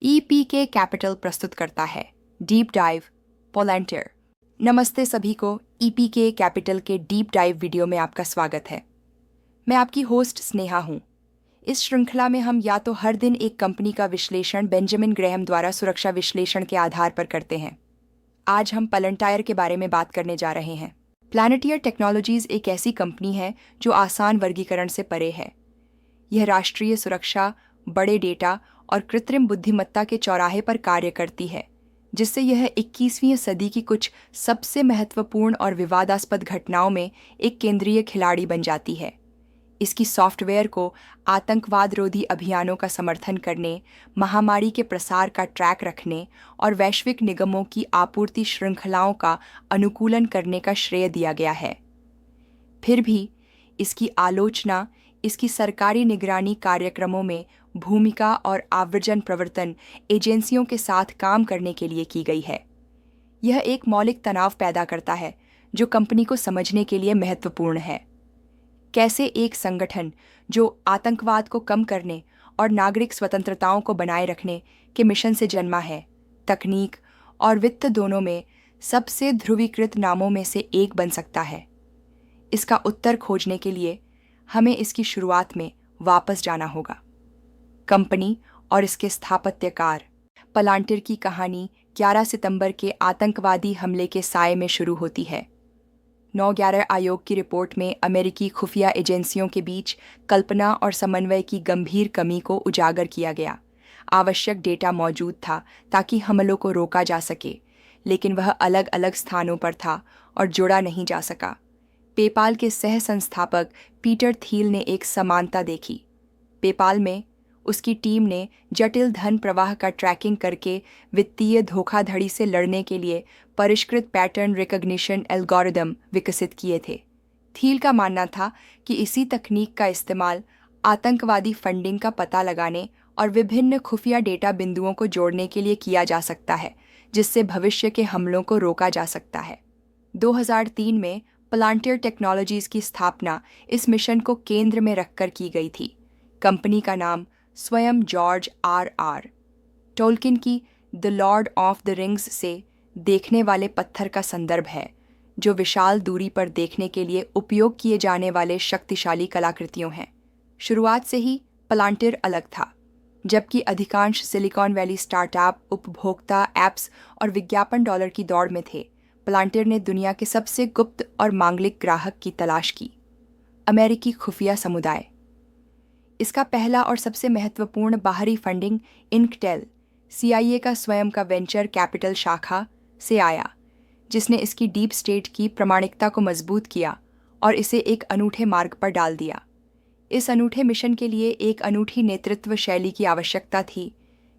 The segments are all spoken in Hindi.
ईपीके कैपिटल प्रस्तुत करता है डीप डाइव पॉलांटियर। नमस्ते सभी को, ईपीके कैपिटल के डीप डाइव वीडियो में आपका स्वागत है। मैं आपकी होस्ट स्नेहा हूँ। इस श्रृंखला में हम या तो हर दिन एक कंपनी का विश्लेषण बेंजामिन ग्रेहम द्वारा सुरक्षा विश्लेषण के आधार पर करते हैं। आज हम पलंटायर के बारे में बात करने जा रहे हैं। प्लानिटियर टेक्नोलॉजीज एक ऐसी कंपनी है जो आसान वर्गीकरण से परे है। यह राष्ट्रीय सुरक्षा, बड़े डेटा और कृत्रिम बुद्धिमत्ता के चौराहे पर कार्य करती है, जिससे यह 21वीं सदी की कुछ सबसे महत्वपूर्ण और विवादास्पद घटनाओं में एक केंद्रीय खिलाड़ी बन जाती है। इसकी सॉफ्टवेयर को आतंकवाद रोधी अभियानों का समर्थन करने, महामारी के प्रसार का ट्रैक रखने और वैश्विक निगमों की आपूर्ति श्रृंखलाओं का अनुकूलन करने का श्रेय दिया गया है। फिर भी इसकी आलोचना इसकी सरकारी निगरानी कार्यक्रमों में भूमिका और आव्रजन प्रवर्तन एजेंसियों के साथ काम करने के लिए की गई है। यह एक मौलिक तनाव पैदा करता है जो कंपनी को समझने के लिए महत्वपूर्ण है। कैसे एक संगठन जो आतंकवाद को कम करने और नागरिक स्वतंत्रताओं को बनाए रखने के मिशन से जन्मा है, तकनीक और वित्त दोनों में सबसे ध्रुवीकृत नामों में से एक बन सकता है। इसका उत्तर खोजने के लिए हमें इसकी शुरुआत में वापस जाना होगा। कंपनी और इसके स्थापत्यकार। पलांटियर की कहानी 11 सितंबर के आतंकवादी हमले के साए में शुरू होती है। 9/11 आयोग की रिपोर्ट में अमेरिकी खुफिया एजेंसियों के बीच कल्पना और समन्वय की गंभीर कमी को उजागर किया गया। आवश्यक डेटा मौजूद था ताकि हमलों को रोका जा सके, लेकिन वह अलग अलग स्थानों पर था और जोड़ा नहीं जा सका। पेपाल के सह संस्थापक पीटर थील ने एक समानता देखी। पेपाल में उसकी टीम ने जटिल धन प्रवाह का ट्रैकिंग करके वित्तीय धोखाधड़ी से लड़ने के लिए परिष्कृत पैटर्न रिकॉग्निशन एल्गोरिदम विकसित किए थे। थील का मानना था कि इसी तकनीक का इस्तेमाल आतंकवादी फंडिंग का पता लगाने और विभिन्न खुफिया डेटा बिंदुओं को जोड़ने के लिए किया जा सकता है, जिससे भविष्य के हमलों को रोका जा सकता है। 2003 में पलांटियर टेक्नोलॉजीज की स्थापना इस मिशन को केंद्र में रखकर की गई थी। कंपनी का नाम स्वयं जॉर्ज R.R. टोल्किन की the Lord of the rings से देखने वाले पत्थर का संदर्भ है, जो विशाल दूरी पर देखने के लिए उपयोग किए जाने वाले शक्तिशाली कलाकृतियों हैं। शुरुआत से ही पलांटियर अलग था। जबकि अधिकांश सिलिकॉन वैली स्टार्टअप उपभोक्ता ऐप्स और विज्ञापन डॉलर की दौड़ में थे, पलांटियर ने दुनिया के सबसे गुप्त और मांगलिक ग्राहक की तलाश की। अमेरिकी खुफिया समुदाय। इसका पहला और सबसे महत्वपूर्ण बाहरी फंडिंग इनकटेल, CIA का स्वयं का वेंचर कैपिटल शाखा से आया, जिसने इसकी डीप स्टेट की प्रामाणिकता को मजबूत किया और इसे एक अनूठे मार्ग पर डाल दिया। इस अनूठे मिशन के लिए एक अनूठी नेतृत्व शैली की आवश्यकता थी,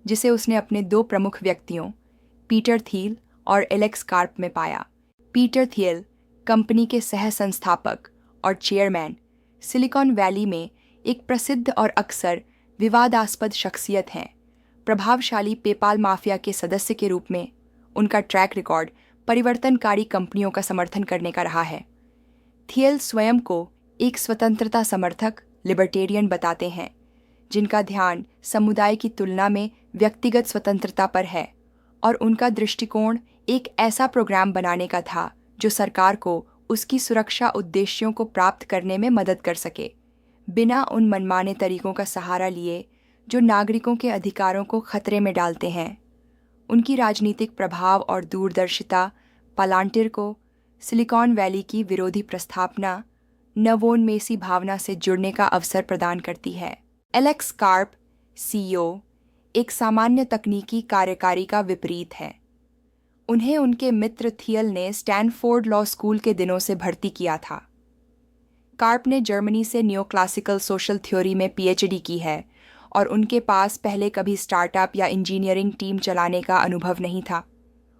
जिसे उसने अपने दो प्रमुख व्यक्तियों पीटर थील और एलेक्स कार्प में पाया। पीटर थील कंपनी के सह संस्थापक और चेयरमैन, सिलिकॉन वैली में एक प्रसिद्ध और अक्सर विवादास्पद शख्सियत हैं। प्रभावशाली पेपाल माफिया के सदस्य के रूप में उनका ट्रैक रिकॉर्ड परिवर्तनकारी कंपनियों का समर्थन करने का रहा है। थियल स्वयं को एक स्वतंत्रता समर्थक लिबर्टेरियन बताते हैं, जिनका ध्यान समुदाय की तुलना में व्यक्तिगत स्वतंत्रता पर है, और उनका दृष्टिकोण एक ऐसा प्रोग्राम बनाने का था जो सरकार को उसकी सुरक्षा उद्देश्यों को प्राप्त करने में मदद कर सके, बिना उन मनमाने तरीकों का सहारा लिए जो नागरिकों के अधिकारों को खतरे में डालते हैं। उनकी राजनीतिक प्रभाव और दूरदर्शिता पलांटियर को सिलिकॉन वैली की विरोधी प्रस्थापना, नवोन्मेषी भावना से जुड़ने का अवसर प्रदान करती है। एलेक्स कार्प, CEO, एक सामान्य तकनीकी कार्यकारी का विपरीत है। उन्हें उनके मित्र थियल ने स्टैनफोर्ड लॉ स्कूल के दिनों से भर्ती किया था। कार्प ने जर्मनी से नियोक्लासिकल सोशल थ्योरी में PhD की है, और उनके पास पहले कभी स्टार्टअप या इंजीनियरिंग टीम चलाने का अनुभव नहीं था।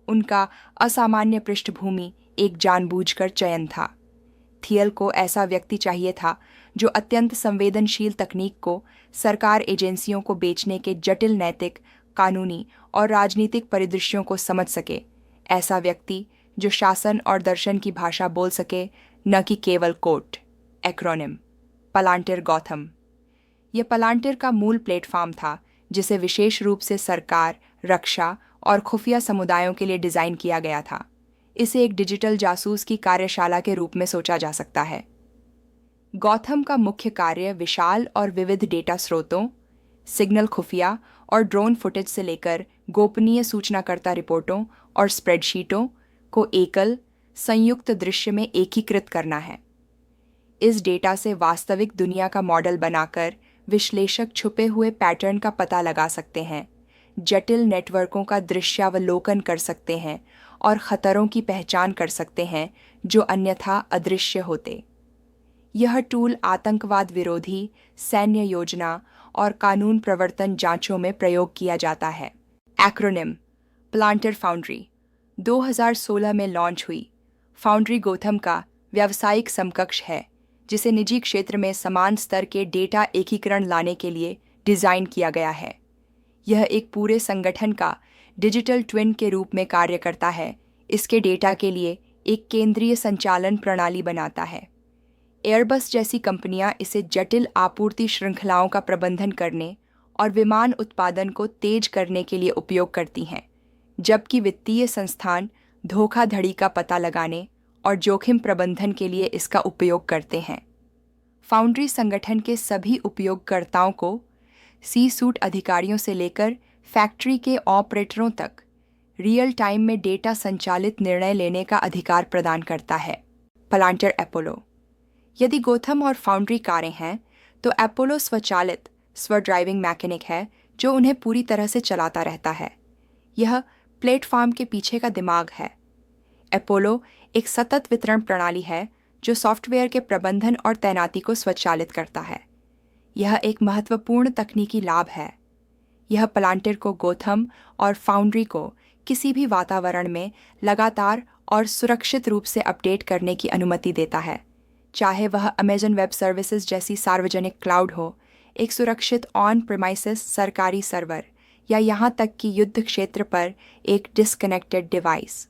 उनका असामान्य पृष्ठभूमि एक जानबूझकर चयन था। थियल को ऐसा व्यक्ति चाहिए था जो अत्यंत संवेदनशील तकनीक को सरकार एजेंसियों को बेचने के जटिल नैतिक, कानूनी और राजनीतिक परिदृश्यों को समझ सके। ऐसा व्यक्ति जो शासन और दर्शन की भाषा बोल सके, न कि केवल कोट। Acronym पलांटियर Gotham. यह पलांटियर का मूल प्लेटफॉर्म था, जिसे विशेष रूप से सरकार, रक्षा और खुफिया समुदायों के लिए डिज़ाइन किया गया था। इसे एक डिजिटल जासूस की कार्यशाला के रूप में सोचा जा सकता है। गौथम का मुख्य कार्य विशाल और विविध डेटा स्रोतों, सिग्नल खुफिया और ड्रोन फुटेज से लेकर गोपनीय सूचनाकर्ता रिपोर्टों और स्प्रेडशीटों को एकल, संयुक्त दृश्य में एकीकृत करना है। इस डेटा से वास्तविक दुनिया का मॉडल बनाकर विश्लेषक छुपे हुए पैटर्न का पता लगा सकते हैं, जटिल नेटवर्कों का दृश्यावलोकन कर सकते हैं और खतरों की पहचान कर सकते हैं जो अन्यथा अदृश्य होते। यह टूल आतंकवाद विरोधी, सैन्य योजना और कानून प्रवर्तन जांचों में प्रयोग किया जाता है। एक्रोनिम प्लांटर फाउंड्री 2016 में लॉन्च हुई। फाउंड्री गोथम का व्यावसायिक समकक्ष है, जिसे निजी क्षेत्र में समान स्तर के डेटा एकीकरण लाने के लिए डिज़ाइन किया गया है। यह एक पूरे संगठन का डिजिटल ट्विन के रूप में कार्य करता है। इसके डेटा के लिए एक केंद्रीय संचालन प्रणाली बनाता है। एयरबस जैसी कंपनियां इसे जटिल आपूर्ति श्रृंखलाओं का प्रबंधन करने और विमान उत्पादन को तेज करने के लिए उपयोग करती हैं, जबकि वित्तीय संस्थान धोखाधड़ी का पता लगाने और जोखिम प्रबंधन के लिए इसका उपयोग करते हैं। फाउंड्री संगठन के सभी उपयोगकर्ताओं को सी-सूट अधिकारियों से लेकर फैक्ट्री के ऑपरेटरों तक रियल टाइम में डेटा संचालित निर्णय लेने का अधिकार प्रदान करता है। पलांटर एपोलो यदि गोथम और फाउंड्री कारें हैं, तो एपोलो स्वचालित ड्राइविंग मैकेनिक है जो उन्हें पूरी तरह से चलाता रहता है। यह प्लेटफॉर्म के पीछे का दिमाग है। एपोलो एक सतत वितरण प्रणाली है जो सॉफ्टवेयर के प्रबंधन और तैनाती को स्वचालित करता है। यह एक महत्वपूर्ण तकनीकी लाभ है। यह पलांटर को गोथम और फाउंड्री को किसी भी वातावरण में लगातार और सुरक्षित रूप से अपडेट करने की अनुमति देता है, चाहे वह अमेज़न वेब सर्विसेज जैसी सार्वजनिक क्लाउड हो, एक सुरक्षित ऑन प्रेमाइसिस सरकारी सर्वर, या यहाँ तक कि युद्ध क्षेत्र पर एक डिस्कनेक्टेड डिवाइस।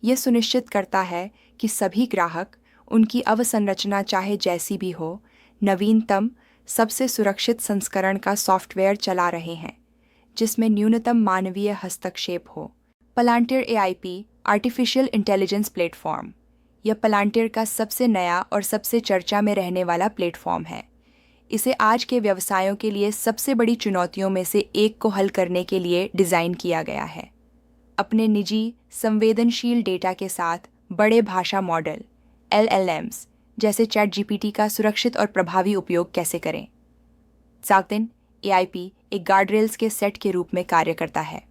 यह सुनिश्चित करता है कि सभी ग्राहक, उनकी अवसंरचना चाहे जैसी भी हो, नवीनतम सबसे सुरक्षित संस्करण का सॉफ्टवेयर चला रहे हैं, जिसमें न्यूनतम मानवीय हस्तक्षेप हो। Planter AIP artificial intelligence platform यह पलांटर का सबसे नया और सबसे चर्चा में रहने वाला प्लेटफॉर्म है। इसे आज के व्यवसायों के लिए सबसे बड़ी चुनौतियों में से एक को हल करने के लिए डिज़ाइन किया गया है। अपने निजी संवेदनशील डेटा के साथ बड़े भाषा मॉडल LLMs जैसे ChatGPT का सुरक्षित और प्रभावी उपयोग कैसे करें। सात दिन AIP एक गार्डरेल्स के सेट के रूप में कार्य करता है।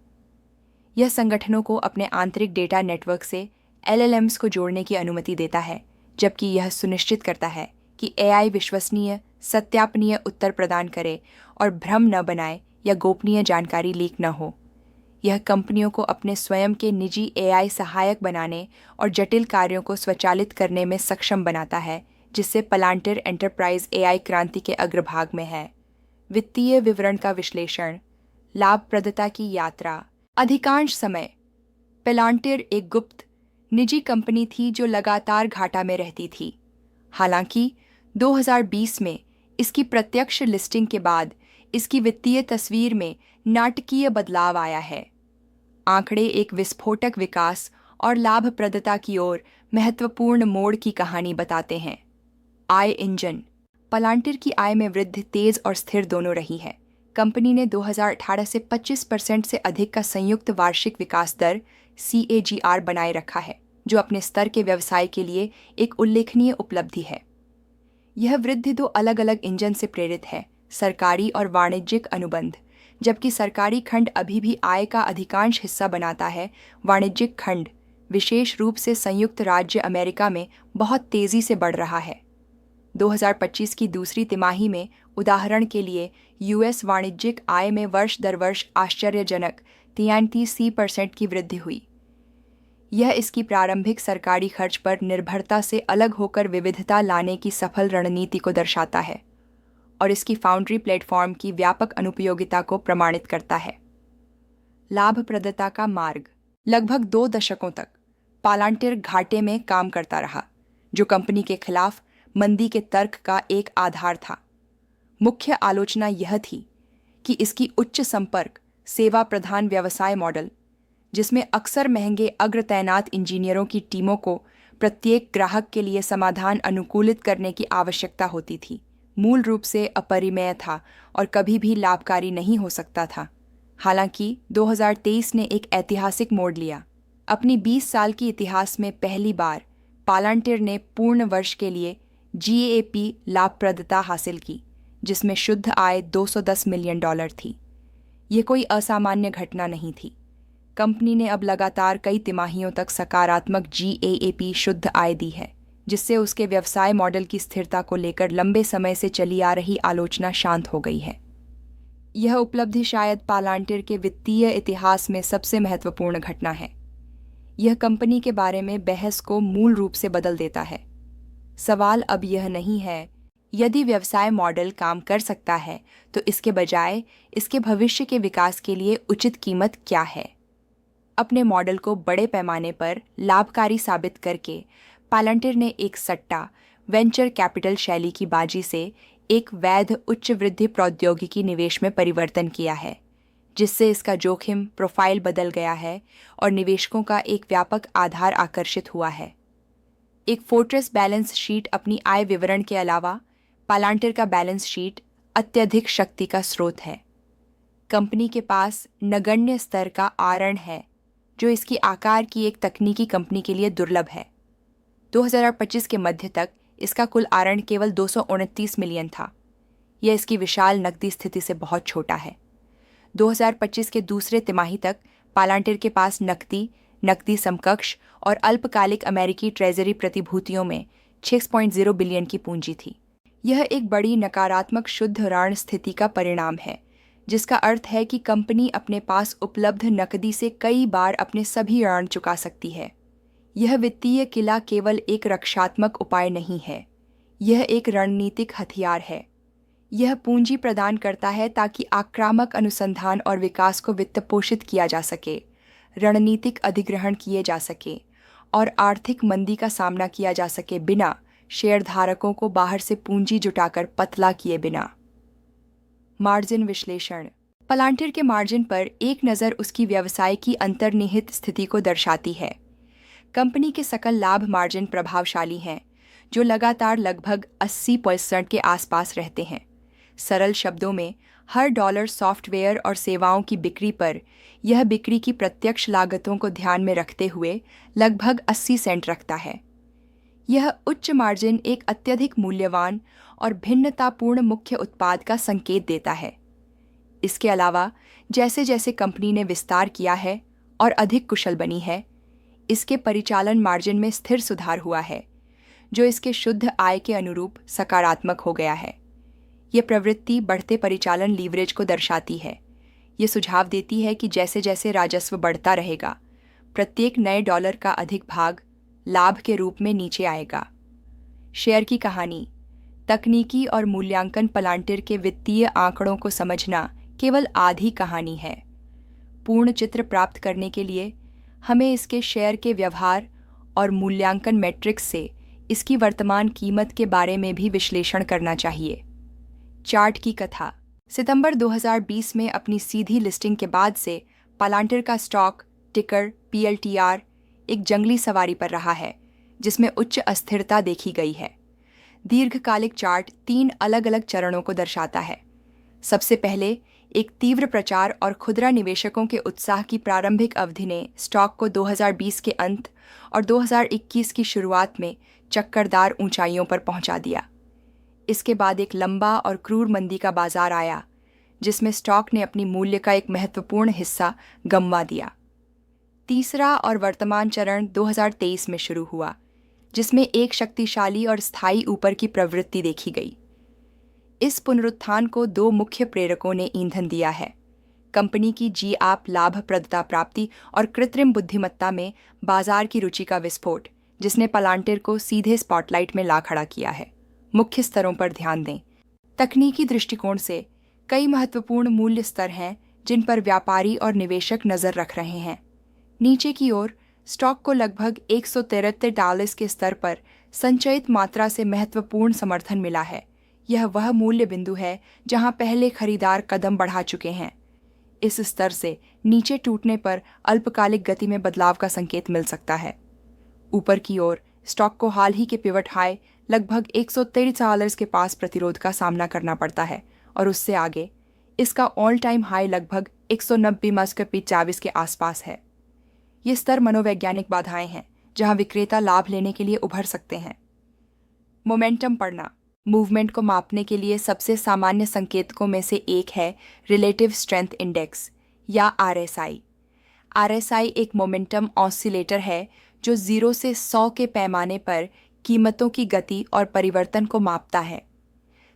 यह संगठनों को अपने आंतरिक डेटा नेटवर्क से LLMs को जोड़ने की अनुमति देता है, जबकि यह सुनिश्चित करता है कि AI विश्वसनीय, सत्यापनीय उत्तर प्रदान करे और भ्रम न बनाए या गोपनीय जानकारी लीक न हो। यह कंपनियों को अपने स्वयं के निजी AI सहायक बनाने और जटिल कार्यों को स्वचालित करने में सक्षम बनाता है, जिससे पलांटर एंटरप्राइज AI क्रांति के अग्रभाग में है। वित्तीय विवरण का विश्लेषण, लाभप्रदता की यात्रा। अधिकांश समय पलांटर एक गुप्त निजी कंपनी थी जो लगातार घाटा में रहती थी। हालांकि 2020 में इसकी प्रत्यक्ष लिस्टिंग के बाद इसकी वित्तीय तस्वीर में नाटकीय बदलाव आया है। आंकड़े एक विस्फोटक विकास और लाभप्रदता की ओर महत्वपूर्ण मोड़ की कहानी बताते हैं। आय इंजन पलांटर की आय में वृद्धि तेज और स्थिर दोनों रही है। कंपनी ने 2018 से 25% से अधिक का संयुक्त वार्षिक विकास दर CAGR बनाए रखा है, जो अपने स्तर के व्यवसाय के लिए एक उल्लेखनीय उपलब्धि है। यह वृद्धि दो अलग अलग इंजन से प्रेरित है, सरकारी और वाणिज्यिक अनुबंध। जबकि सरकारी खंड अभी भी आय का अधिकांश हिस्सा बनाता है, वाणिज्यिक खंड, विशेष रूप से संयुक्त राज्य अमेरिका में, बहुत तेज़ी से बढ़ रहा है। 2025 की दूसरी तिमाही में, उदाहरण के लिए, US वाणिज्यिक आय में वर्ष दर वर्ष आश्चर्यजनक 33% की वृद्धि हुई। यह इसकी प्रारंभिक सरकारी खर्च पर निर्भरता से अलग होकर विविधता लाने की सफल रणनीति को दर्शाता है और इसकी फाउंड्री प्लेटफॉर्म की व्यापक अनुपयोगिता को प्रमाणित करता है। लाभप्रदता का मार्ग। लगभग 2 दशकों तक पलांटर घाटे में काम करता रहा, जो कंपनी के खिलाफ मंदी के तर्क का एक आधार था। मुख्य आलोचना यह थी कि इसकी उच्च संपर्क सेवा प्रधान व्यवसाय मॉडल, जिसमें अक्सर महंगे अग्र तैनात इंजीनियरों की टीमों को प्रत्येक ग्राहक के लिए समाधान अनुकूलित करने की आवश्यकता होती थी, मूल रूप से अपरिमेय था और कभी भी लाभकारी नहीं हो सकता था। हालांकि 2023 ने एक ऐतिहासिक मोड़ लिया। अपनी 20 साल की इतिहास में पहली बार पालांटिर ने पूर्ण वर्ष के लिए GAAP लाभप्रदता हासिल की, जिसमें शुद्ध आय $210 मिलियन थी। ये कोई असामान्य घटना नहीं थी। कंपनी ने अब लगातार कई तिमाहियों तक सकारात्मक GAAP शुद्ध आय दी है, जिससे उसके व्यवसाय मॉडल की स्थिरता को लेकर लंबे समय से चली आ रही आलोचना शांत हो गई है। यह उपलब्धि शायद पालांटिर के वित्तीय इतिहास में सबसे महत्वपूर्ण घटना है। यह कंपनी के बारे में बहस को मूल रूप से बदल देता है। सवाल अब यह नहीं है यदि व्यवसाय मॉडल काम कर सकता है तो इसके बजाय इसके भविष्य के विकास के लिए उचित कीमत क्या है। अपने मॉडल को बड़े पैमाने पर लाभकारी साबित करके पालांटिर ने एक सट्टा वेंचर कैपिटल शैली की बाजी से एक वैध उच्च वृद्धि प्रौद्योगिकी निवेश में परिवर्तन किया है, जिससे इसका जोखिम प्रोफाइल बदल गया है और निवेशकों का एक व्यापक आधार आकर्षित हुआ है। एक फोर्ट्रेस बैलेंस शीट अपनी आय विवरण के अलावा पालांटिर का बैलेंस शीट अत्यधिक शक्ति का स्रोत है। कंपनी के पास नगण्य स्तर का आरण है, जो इसकी आकार की एक तकनीकी कंपनी के लिए दुर्लभ है। 2025 के मध्य तक इसका कुल आरण केवल 229 मिलियन था। यह इसकी विशाल नकदी स्थिति से बहुत छोटा है। 2025 के दूसरे तिमाही तक पालांटिर के पास नकदी समकक्ष और अल्पकालिक अमेरिकी ट्रेजरी प्रतिभूतियों में 6.0 बिलियन की पूंजी थी। यह एक बड़ी नकारात्मक शुद्ध ऋण स्थिति का परिणाम है, जिसका अर्थ है कि कंपनी अपने पास उपलब्ध नकदी से कई बार अपने सभी ऋण चुका सकती है। यह वित्तीय किला केवल एक रक्षात्मक उपाय नहीं है, यह एक रणनीतिक हथियार है। यह पूंजी प्रदान करता है ताकि आक्रामक अनुसंधान और विकास को वित्तपोषित किया जा सके, रणनीतिक अधिग्रहण किए जा सके और आर्थिक मंदी का सामना किया जा सके बिना शेयरधारकों को बाहर से पूंजी जुटाकर पतला किए बिना। मार्जिन विश्लेषण। पालांटिर के मार्जिन पर एक नज़र उसकी व्यवसाय की अंतर्निहित स्थिति को दर्शाती है। कंपनी के सकल लाभ मार्जिन प्रभावशाली हैं, जो लगातार लगभग 80% के आसपास रहते हैं। सरल शब्दों में, हर डॉलर सॉफ्टवेयर और सेवाओं की बिक्री पर यह बिक्री की प्रत्यक्ष लागतों को ध्यान में रखते हुए लगभग 80 सेंट रखता है। यह उच्च मार्जिन एक अत्यधिक मूल्यवान और भिन्नतापूर्ण मुख्य उत्पाद का संकेत देता है। इसके अलावा जैसे जैसे कंपनी ने विस्तार किया है और अधिक कुशल बनी है, इसके परिचालन मार्जिन में स्थिर सुधार हुआ है, जो इसके शुद्ध आय के अनुरूप सकारात्मक हो गया है। यह प्रवृत्ति बढ़ते परिचालन लीवरेज को दर्शाती है। यह सुझाव देती है कि जैसे जैसे राजस्व बढ़ता रहेगा, प्रत्येक नए डॉलर का अधिक भाग लाभ के रूप में नीचे आएगा। शेयर की कहानी। तकनीकी और मूल्यांकन। पालांटिर के वित्तीय आंकड़ों को समझना केवल आधी कहानी है। पूर्ण चित्र प्राप्त करने के लिए हमें इसके शेयर के व्यवहार और मूल्यांकन मैट्रिक्स से इसकी वर्तमान कीमत के बारे में भी विश्लेषण करना चाहिए। चार्ट की कथा। सितंबर 2020 में अपनी सीधी लिस्टिंग के बाद से पालांटिर का स्टॉक टिकर PLTR एक जंगली सवारी पर रहा है, जिसमें उच्च अस्थिरता देखी गई है। दीर्घकालिक चार्ट 3 अलग अलग चरणों को दर्शाता है। सबसे पहले एक तीव्र प्रचार और खुदरा निवेशकों के उत्साह की प्रारंभिक अवधि ने स्टॉक को 2020 के अंत और 2021 की शुरुआत में चक्करदार ऊंचाइयों पर पहुंचा दिया। इसके बाद एक लंबा और क्रूर मंदी का बाजार आया, जिसमें स्टॉक ने अपनी मूल्य का एक महत्वपूर्ण हिस्सा गंवा दिया। तीसरा और वर्तमान चरण 2023 में शुरू हुआ, जिसमें एक शक्तिशाली और स्थायी ऊपर की प्रवृत्ति देखी गई। इस पुनरुत्थान को 2 मुख्य प्रेरकों ने ईंधन दिया है: कंपनी की GAAP लाभप्रदता प्राप्ति और कृत्रिम बुद्धिमत्ता में बाजार की रुचि का विस्फोट, जिसने पालांटिर को सीधे स्पॉटलाइट में ला खड़ा किया है। मुख्य स्तरों पर ध्यान दें। तकनीकी दृष्टिकोण से कई महत्वपूर्ण मूल्य स्तर हैं जिन पर व्यापारी और निवेशक नजर रख रहे हैं। नीचे की ओर स्टॉक को लगभग $173 के स्तर पर संचयित मात्रा से महत्वपूर्ण समर्थन मिला है। यह वह मूल्य बिंदु है जहां पहले खरीदार कदम बढ़ा चुके हैं। इस स्तर से नीचे टूटने पर अल्पकालिक गति में बदलाव का संकेत मिल सकता है। ऊपर की ओर स्टॉक को हाल ही के पिवट हाई लगभग $123 के पास प्रतिरोध का सामना करना पड़ता है और उससे आगे इसका ऑल टाइम हाई लगभग 190 के आसपास है। ये स्तर मनोवैज्ञानिक बाधाएं हैं जहां विक्रेता लाभ लेने के लिए उभर सकते हैं। मोमेंटम पढ़ना मूवमेंट को मापने के लिए सबसे सामान्य संकेतकों में से एक है रिलेटिव स्ट्रेंथ इंडेक्स या RSI। RSI एक मोमेंटम ऑसिलेटर है जो 0 से 100 के पैमाने पर कीमतों की गति और परिवर्तन को मापता है।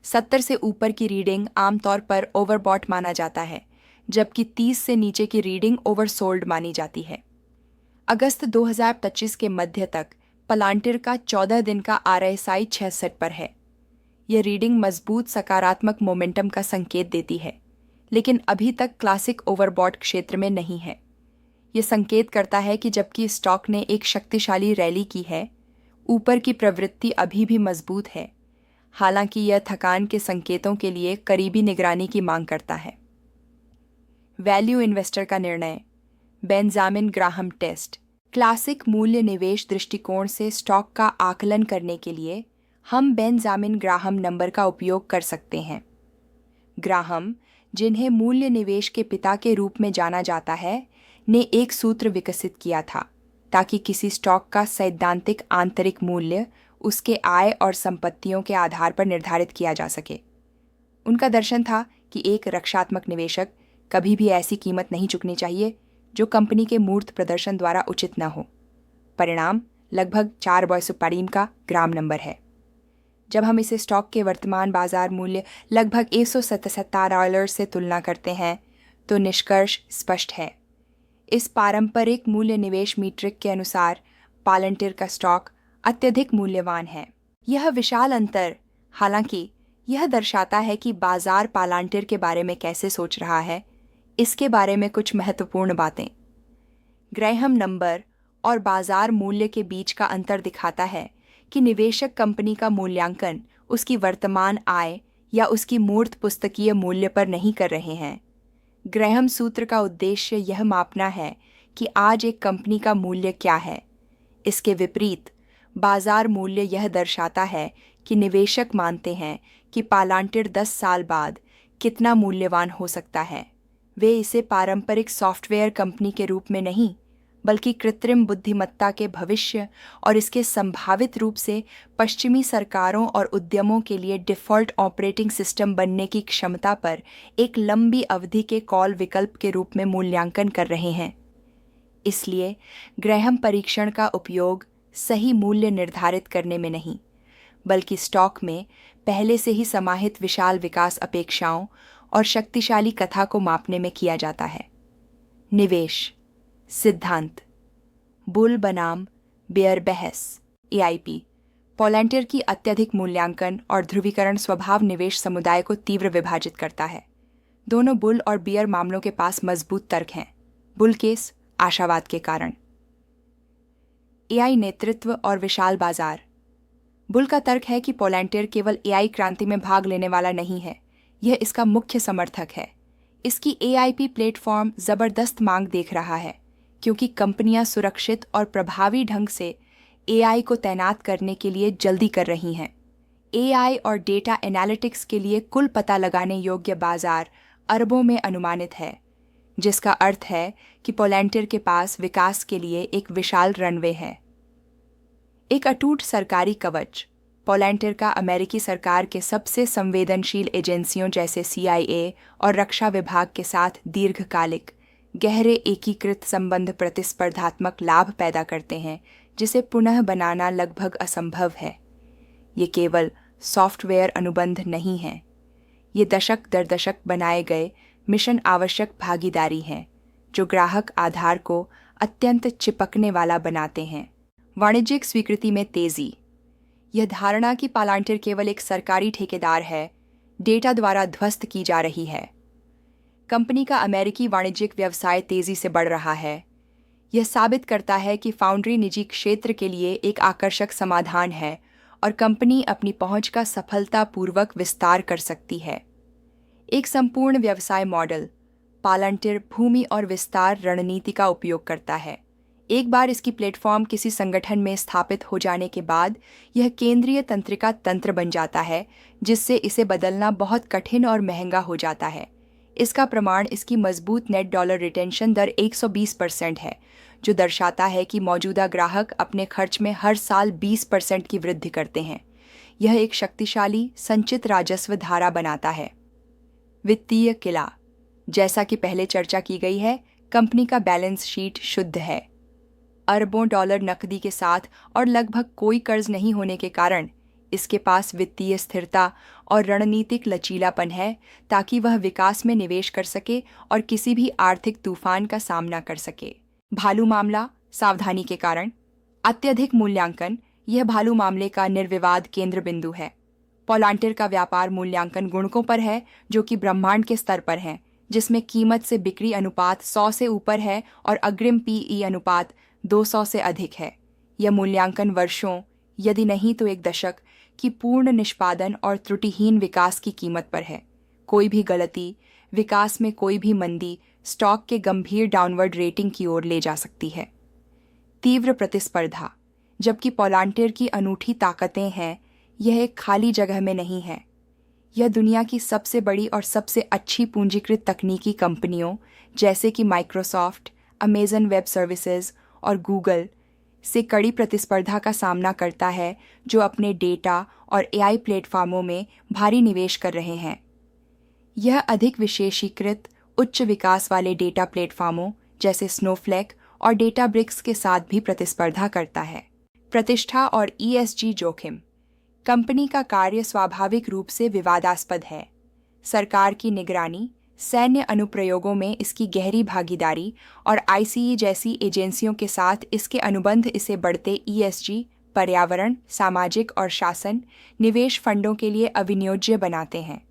70 से ऊपर की रीडिंग आमतौर पर ओवरबॉट माना जाता है, जबकि 30 से नीचे की रीडिंग ओवरसोल्ड मानी जाती है। अगस्त 2025 के मध्य तक पलांटिर का 14 दिन का RSI 66 पर है। यह रीडिंग मजबूत सकारात्मक मोमेंटम का संकेत देती है, लेकिन अभी तक क्लासिक ओवरबॉट क्षेत्र में नहीं है। यह संकेत करता है कि जबकि स्टॉक ने एक शक्तिशाली रैली की है, ऊपर की प्रवृत्ति अभी भी मजबूत है, हालांकि यह थकान के संकेतों के लिए करीबी निगरानी की मांग करता है। वैल्यू इन्वेस्टर का निर्णय, बेंजामिन ग्राहम टेस्ट। क्लासिक मूल्य निवेश दृष्टिकोण से स्टॉक का आकलन करने के लिए हम बेंजामिन ग्राहम नंबर का उपयोग कर सकते हैं। ग्राहम, जिन्हें मूल्य निवेश के पिता के रूप में जाना जाता है, ने एक सूत्र विकसित किया था ताकि किसी स्टॉक का सैद्धांतिक आंतरिक मूल्य उसके आय और संपत्तियों के आधार पर निर्धारित किया जा सके। उनका दर्शन था कि एक रक्षात्मक निवेशक कभी भी ऐसी कीमत नहीं चुकनी चाहिए जो कंपनी के मूर्त प्रदर्शन द्वारा उचित न हो। परिणाम लगभग 4 सुप्रीम का ग्राम नंबर है। जब हम इसे स्टॉक के वर्तमान बाजार मूल्य लगभग $177 से तुलना करते हैं तो निष्कर्ष स्पष्ट है। इस पारंपरिक मूल्य निवेश मीट्रिक के अनुसार पालंटिर का स्टॉक अत्यधिक मूल्यवान है। यह विशाल अंतर, हालांकि यह दर्शाता है कि बाजार पालंटिर के बारे में कैसे सोच रहा है। इसके बारे में कुछ महत्वपूर्ण बातें। ग्राहम नंबर और बाजार मूल्य के बीच का अंतर दिखाता है कि निवेशक कंपनी का मूल्यांकन उसकी वर्तमान आय या उसकी मूर्त पुस्तकीय मूल्य पर नहीं कर रहे हैं। ग्राहम सूत्र का उद्देश्य यह मापना है कि आज एक कंपनी का मूल्य क्या है। इसके विपरीत बाजार मूल्य यह दर्शाता है कि निवेशक मानते हैं कि पालंटिर 10 साल बाद कितना मूल्यवान हो सकता है। वे इसे पारंपरिक सॉफ्टवेयर कंपनी के रूप में नहीं, बल्कि कृत्रिम बुद्धिमत्ता के भविष्य और इसके संभावित रूप से पश्चिमी सरकारों और उद्यमों के लिए डिफ़ॉल्ट ऑपरेटिंग सिस्टम बनने की क्षमता पर एक लंबी अवधि के कॉल विकल्प के रूप में मूल्यांकन कर रहे हैं। इसलिए ग्राहम परीक्षण का उपयोग सही मूल्य निर्धारित करने में नहीं, बल्कि स्टॉक में पहले से ही समाहित विशाल विकास अपेक्षाओं और शक्तिशाली कथा को मापने में किया जाता है। निवेश सिद्धांत, बुल बनाम बेयर बहस, AIP। पालंटिर की अत्यधिक मूल्यांकन और ध्रुवीकरण स्वभाव निवेश समुदाय को तीव्र विभाजित करता है। दोनों बुल और बियर मामलों के पास मजबूत तर्क हैं। बुल केस आशावाद के कारण। AI नेतृत्व और विशाल बाजार। बुल का तर्क है कि पालंटिर केवल AI क्रांति में भाग लेने वाला नहीं है, यह इसका मुख्य समर्थक है। इसकी AIP प्लेटफॉर्म जबरदस्त मांग देख रहा है, क्योंकि कंपनियां सुरक्षित और प्रभावी ढंग से AI को तैनात करने के लिए जल्दी कर रही हैं। AI और डेटा एनालिटिक्स के लिए कुल पता लगाने योग्य बाजार अरबों में अनुमानित है, जिसका अर्थ है कि पालंटिर के पास विकास के लिए एक विशाल रनवे है। एक अटूट सरकारी कवच। पालंटिर का अमेरिकी सरकार के सबसे संवेदनशील एजेंसियों जैसे CIA और रक्षा विभाग के साथ दीर्घकालिक, गहरे एकीकृत संबंध प्रतिस्पर्धात्मक लाभ पैदा करते हैं, जिसे पुनः बनाना लगभग असंभव है। ये केवल सॉफ्टवेयर अनुबंध नहीं हैं, ये दशक दर दशक बनाए गए मिशन आवश्यक भागीदारी हैं, जो ग्राहक आधार को अत्यंत चिपकने वाला बनाते हैं। वाणिज्यिक स्वीकृति में तेजी। यह धारणा कि पालंटिर केवल एक सरकारी ठेकेदार है, डेटा द्वारा ध्वस्त की जा रही है। कंपनी का अमेरिकी वाणिज्यिक व्यवसाय तेजी से बढ़ रहा है। यह साबित करता है कि फाउंड्री निजी क्षेत्र के लिए एक आकर्षक समाधान है और कंपनी अपनी पहुंच का सफलतापूर्वक विस्तार कर सकती है। एक संपूर्ण व्यवसाय मॉडल पालंटियर भूमि और विस्तार रणनीति का उपयोग करता है। एक बार इसकी प्लेटफॉर्म किसी संगठन में स्थापित हो जाने के बाद यह केंद्रीय तंत्रिका तंत्र बन जाता है, जिससे इसे बदलना बहुत कठिन और महंगा हो जाता है। इसका प्रमाण इसकी मजबूत नेट डॉलर रिटेंशन दर 120% है, जो दर्शाता है कि मौजूदा ग्राहक अपने खर्च में हर साल 20% की वृद्धि करते हैं। यह एक शक्तिशाली संचित राजस्व धारा बनाता है। वित्तीय किला। जैसा कि पहले चर्चा की गई है, कंपनी का बैलेंस शीट शुद्ध है। अरबों डॉलर नकदी के साथ और लगभग कोई कर्ज नहीं होने के कारण इसके पास वित्तीय स्थिरता और रणनीतिक लचीलापन है, ताकि वह विकास में निवेश कर सके और किसी भी आर्थिक तूफान का सामना कर सके। भालू मामला सावधानी के कारण। अत्यधिक मूल्यांकन। यह भालू मामले का निर्विवाद केंद्र बिंदु है। पॉलांटियर का व्यापार मूल्यांकन गुणकों पर है, जो कि ब्रह्मांड के स्तर पर हैं, जिसमें कीमत से बिक्री अनुपात 100 से ऊपर है और अग्रिम पीई अनुपात 200 से अधिक है। यह मूल्यांकन वर्षों, यदि नहीं तो एक दशक, की पूर्ण निष्पादन और त्रुटिहीन विकास की कीमत पर है। कोई भी गलती, विकास में कोई भी मंदी स्टॉक के गंभीर डाउनवर्ड रेटिंग की ओर ले जा सकती है। तीव्र प्रतिस्पर्धा। जबकि पॉलांटियर की अनूठी ताकतें हैं, यह एक खाली जगह में नहीं है। यह दुनिया की सबसे बड़ी और सबसे अच्छी पूंजीकृत तकनीकी कंपनियों जैसे कि माइक्रोसॉफ्ट, अमेजन वेब सर्विसेज और गूगल से कड़ी प्रतिस्पर्धा का सामना करता है, जो अपने डेटा और एआई प्लेटफॉर्मों में भारी निवेश कर रहे हैं। यह अधिक विशेषीकृत उच्च विकास वाले डेटा प्लेटफॉर्मों जैसे स्नोफ्लेक और डेटाब्रिक्स के साथ भी प्रतिस्पर्धा करता है। प्रतिष्ठा और ईएसजी जोखिम। कंपनी का कार्य स्वाभाविक रूप से विवादास्पद है। सरकार की निगरानी, सैन्य अनुप्रयोगों में इसकी गहरी भागीदारी और आईसीई जैसी एजेंसियों के साथ इसके अनुबंध इसे बढ़ते ईएसजी, पर्यावरण, सामाजिक और शासन निवेश फंडों के लिए अविनियोज्य बनाते हैं।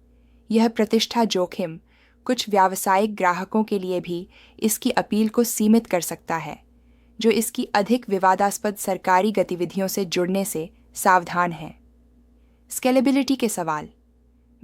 यह प्रतिष्ठा जोखिम कुछ व्यावसायिक ग्राहकों के लिए भी इसकी अपील को सीमित कर सकता है, जो इसकी अधिक विवादास्पद सरकारी गतिविधियों से जुड़ने से सावधान हैं। स्केलेबिलिटी के सवाल।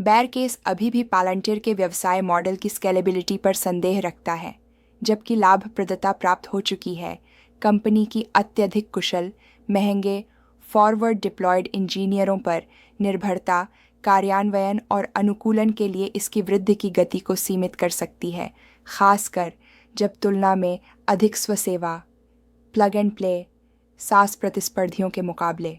बेयर केस अभी भी पालंटियर के व्यवसाय मॉडल की स्केलेबिलिटी पर संदेह रखता है। जबकि लाभप्रदता प्राप्त हो चुकी है, कंपनी की अत्यधिक कुशल, महंगे, फॉरवर्ड डिप्लॉयड इंजीनियरों पर निर्भरता कार्यान्वयन और अनुकूलन के लिए इसकी वृद्धि की गति को सीमित कर सकती है, खासकर जब तुलना में अधिक स्वसेवा, प्लग एंड प्ले, सास प्रतिस्पर्धियों के मुकाबले।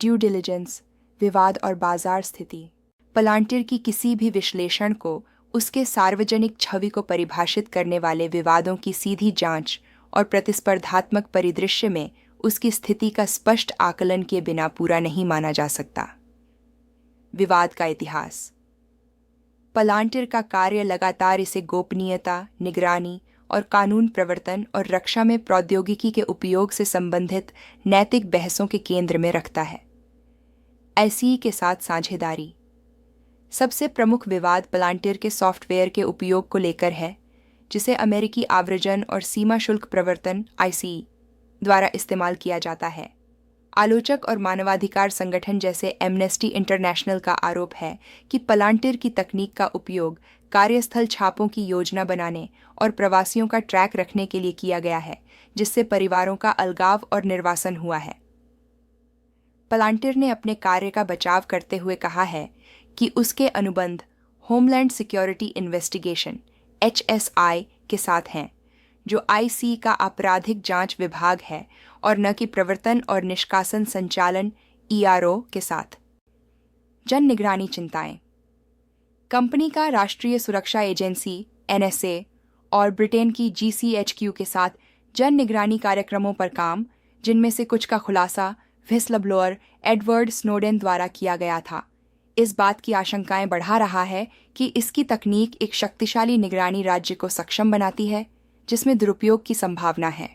ड्यू डिलिजेंस, विवाद और बाजार स्थिति। पालंटियर की किसी भी विश्लेषण को उसके सार्वजनिक छवि को परिभाषित करने वाले विवादों की सीधी जांच और प्रतिस्पर्धात्मक परिदृश्य में उसकी स्थिति का स्पष्ट आकलन किए बिना पूरा नहीं माना जा सकता। विवाद का इतिहास। पालंटियर का कार्य लगातार इसे गोपनीयता, निगरानी और कानून प्रवर्तन और रक्षा में प्रौद्योगिकी के उपयोग से संबंधित नैतिक बहसों के केंद्र में रखता है। आईसीई के साथ साझेदारी। सबसे प्रमुख विवाद पालंटियर के सॉफ्टवेयर के उपयोग को लेकर है, जिसे अमेरिकी आव्रजन और सीमा शुल्क प्रवर्तन आईसीई द्वारा इस्तेमाल किया जाता है। आलोचक और मानवाधिकार संगठन जैसे एमनेस्टी इंटरनेशनल का आरोप है कि पालंटियर की तकनीक का उपयोग कार्यस्थल छापों की योजना बनाने और प्रवासियों का ट्रैक रखने के लिए किया गया है, जिससे परिवारों का अलगाव और निर्वासन हुआ है। पालंटियर ने अपने कार्य का बचाव करते हुए कहा है कि उसके अनुबंध होमलैंड सिक्योरिटी इन्वेस्टिगेशन (HSI) के साथ हैं, जो आईसी का आपराधिक जांच विभाग है, और न कि प्रवर्तन और निष्कासन संचालन (ERO) के साथ। जन निगरानी चिंताएं। कंपनी का राष्ट्रीय सुरक्षा एजेंसी (NSA) और ब्रिटेन की GCHQ के साथ जन निगरानी कार्यक्रमों पर काम, जिनमें से कुछ का खुलासा व्हिसलब्लोअर एडवर्ड स्नोडेन द्वारा किया गया था, इस बात की आशंकाएं बढ़ा रहा है कि इसकी तकनीक एक शक्तिशाली निगरानी राज्य को सक्षम बनाती है, जिसमें दुरुपयोग की संभावना है।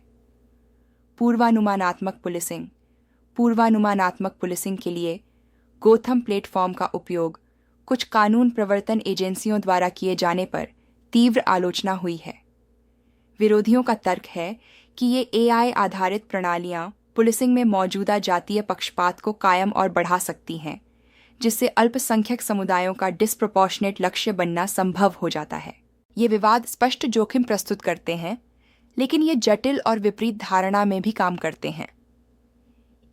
पूर्वानुमानात्मक पुलिसिंग। पूर्वानुमानात्मक पुलिसिंग के लिए गोथम प्लेटफॉर्म का उपयोग कुछ कानून प्रवर्तन एजेंसियों द्वारा किए जाने पर तीव्र आलोचना हुई है। विरोधियों का तर्क है कि ये AI आधारित प्रणालियां पुलिसिंग में मौजूदा जातीय पक्षपात को कायम और बढ़ा सकती हैं, जिससे अल्पसंख्यक समुदायों का डिस्प्रोपोर्शनेट लक्ष्य बनना संभव हो जाता है। ये विवाद स्पष्ट जोखिम प्रस्तुत करते हैं, लेकिन ये जटिल और विपरीत धारणा में भी काम करते हैं।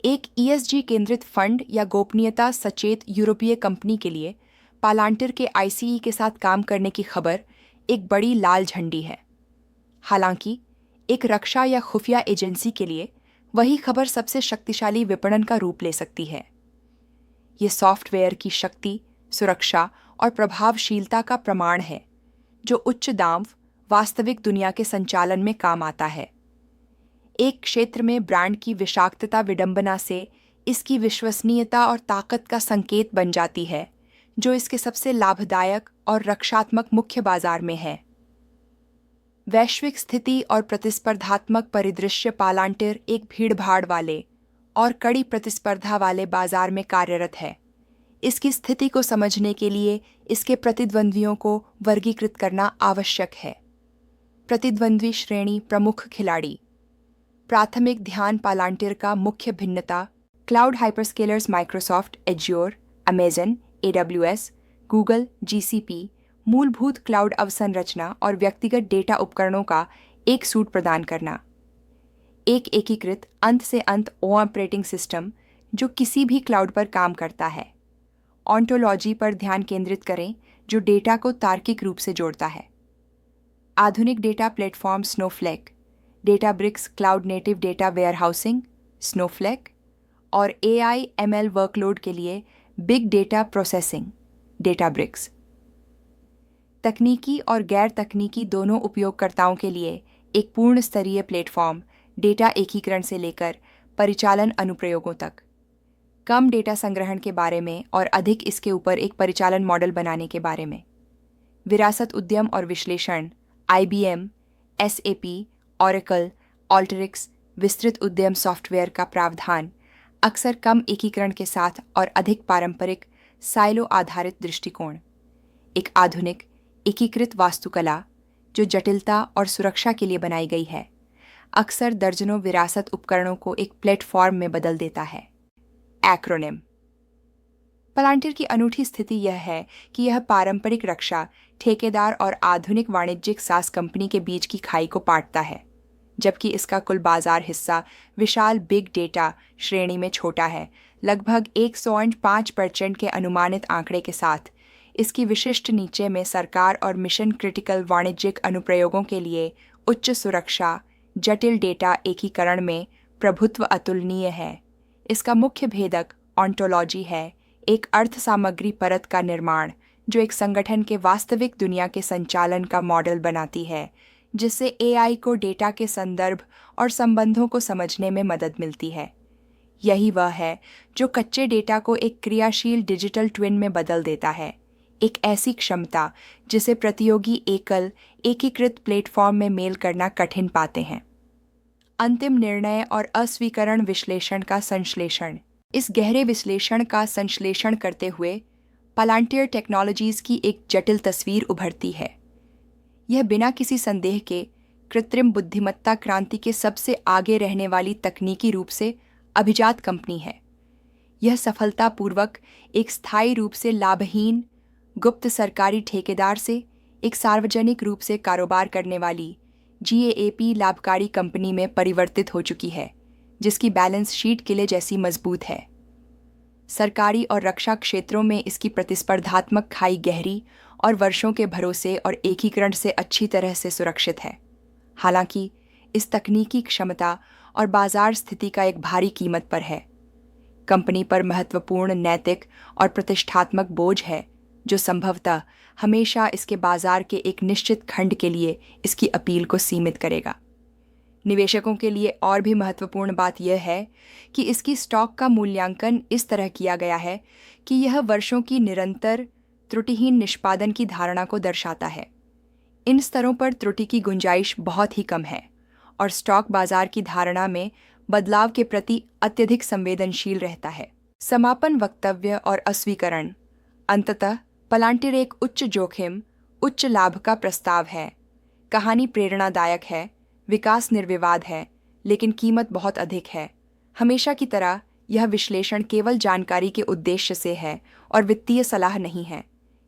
एक ESG केंद्रित फंड या गोपनीयता सचेत यूरोपीय कंपनी के लिए पालांटिर के ICE के साथ काम करने की खबर एक बड़ी लाल झंडी है। हालांकि एक रक्षा या खुफिया एजेंसी के लिए वही खबर सबसे शक्तिशाली विपणन का रूप ले सकती है। ये सॉफ्टवेयर की शक्ति, सुरक्षा और प्रभावशीलता का प्रमाण है, जो उच्च दाम वास्तविक दुनिया के संचालन में काम आता है। एक क्षेत्र में ब्रांड की विषाक्तता विडंबना से इसकी विश्वसनीयता और ताकत का संकेत बन जाती है, जो इसके सबसे लाभदायक और रक्षात्मक मुख्य बाजार में है। वैश्विक स्थिति और प्रतिस्पर्धात्मक परिदृश्य पालांटिर एक भीड़भाड़ वाले और कड़ी प्रतिस्पर्धा वाले बाजार में कार्यरत है। इसकी स्थिति को समझने के लिए इसके प्रतिद्वंद्वियों को वर्गीकृत करना आवश्यक है। प्रतिद्वंद्वी श्रेणी प्रमुख खिलाड़ी। प्राथमिक ध्यान पालांटिर का मुख्य भिन्नता cloud hyperscalers Microsoft azure, Amazon, AWS, Google, GCP, मूलभूत क्लाउड अवसंरचना और व्यक्तिगत डेटा उपकरणों का एक सूट प्रदान करना। एक एकीकृत अंत से अंत ऑपरेटिंग सिस्टम जो किसी भी क्लाउड पर काम करता है। ऑन्टोलॉजी पर ध्यान केंद्रित करें, जो डेटा को तार्किक रूप से जोड़ता है। आधुनिक data platform Snowflake, Databricks cloud native data warehousing Snowflake और AI/ML वर्कलोड के लिए बिग डेटा प्रोसेसिंग डेटाब्रिक्स। तकनीकी और गैर तकनीकी दोनों उपयोगकर्ताओं के लिए एक पूर्ण स्तरीय प्लेटफॉर्म, डेटा एकीकरण से लेकर परिचालन अनुप्रयोगों तक। कम डेटा संग्रहण के बारे में और अधिक इसके ऊपर एक परिचालन मॉडल बनाने के बारे में। विरासत उद्यम और विश्लेषण IBM, SAP, Oracle, Alteryx विस्तृत उद्यम सॉफ्टवेयर का प्रावधान अक्सर कम एकीकरण के साथ और अधिक पारंपरिक साइलो आधारित दृष्टिकोण। एक आधुनिक एकीकृत वास्तुकला जो जटिलता और सुरक्षा के लिए बनाई गई है, अक्सर दर्जनों विरासत उपकरणों को एक प्लेटफॉर्म में बदल देता है। एक्रोनिम। पालांटिर की अनूठी स्थिति यह है कि यह पारंपरिक रक्षा, ठेकेदार और आधुनिक वाणिज्यिक SaaS कंपनी के बीच की खाई को पाटता है, जबकि इसका कुल बाजार हिस्सा विशाल बिग डेटा श्रेणी में छोटा है। लगभग 105% के अनुमानित आंकड़े के साथ इसकी विशिष्ट नीचे में सरकार और मिशन क्रिटिकल वाणिज्यिक अनुप्रयोगों के लिए उच्च सुरक्षा, जटिल डेटा एकीकरण में प्रभुत्व अतुलनीय है। इसका मुख्य भेदक ऑन्टोलॉजी है, एक अर्थ सामग्री परत का निर्माण जो एक संगठन के वास्तविक दुनिया के संचालन का मॉडल बनाती है, जिससे AI को डेटा के संदर्भ और संबंधों को समझने में मदद मिलती है। यही वह है जो कच्चे डेटा को एक क्रियाशील डिजिटल ट्विन में बदल देता है, एक ऐसी क्षमता जिसे प्रतियोगी एकल एकीकृत प्लेटफॉर्म में मेल करना कठिन पाते हैं। अंतिम निर्णय और अस्वीकरण विश्लेषण का संश्लेषण। इस गहरे विश्लेषण का संश्लेषण करते हुए पालांटिर टेक्नोलॉजीज की एक जटिल तस्वीर उभरती है। यह बिना किसी संदेह के कृत्रिम बुद्धिमत्ता क्रांति के सबसे आगे रहने वाली तकनीकी रूप से अभिजात कंपनी है। यह सफलतापूर्वक एक स्थायी रूप से लाभहीन गुप्त सरकारी ठेकेदार से एक सार्वजनिक रूप से कारोबार करने वाली GAAP लाभकारी कंपनी में परिवर्तित हो चुकी है, जिसकी बैलेंस शीट किले जैसी मजबूत है। सरकारी और रक्षा क्षेत्रों में इसकी प्रतिस्पर्धात्मक खाई गहरी और वर्षों के भरोसे और एकीकरण से अच्छी तरह से सुरक्षित है। हालांकि इस तकनीकी क्षमता और बाजार स्थिति का एक भारी कीमत पर है। कंपनी पर महत्वपूर्ण नैतिक और प्रतिष्ठात्मक बोझ है, जो संभवतः हमेशा इसके बाजार के एक निश्चित खंड के लिए इसकी अपील को सीमित करेगा। निवेशकों के लिए और भी महत्वपूर्ण बात यह है कि इसकी स्टॉक का मूल्यांकन इस तरह किया गया है कि यह वर्षों की निरंतर त्रुटिहीन निष्पादन की धारणा को दर्शाता है। इन स्तरों पर त्रुटि की गुंजाइश बहुत ही कम है और स्टॉक बाजार की धारणा में बदलाव के प्रति अत्यधिक संवेदनशील रहता है। समापन वक्तव्य और अस्वीकरण। अंततः पालांटिर एक उच्च जोखिम, उच्च लाभ का प्रस्ताव है। कहानी प्रेरणादायक है, विकास निर्विवाद है, लेकिन कीमत बहुत अधिक है। हमेशा की तरह यह विश्लेषण केवल जानकारी के उद्देश्य से है और वित्तीय सलाह नहीं है।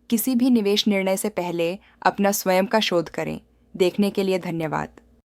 किसी भी निवेश निर्णय से पहले अपना स्वयं का शोध करें। देखने के लिए धन्यवाद।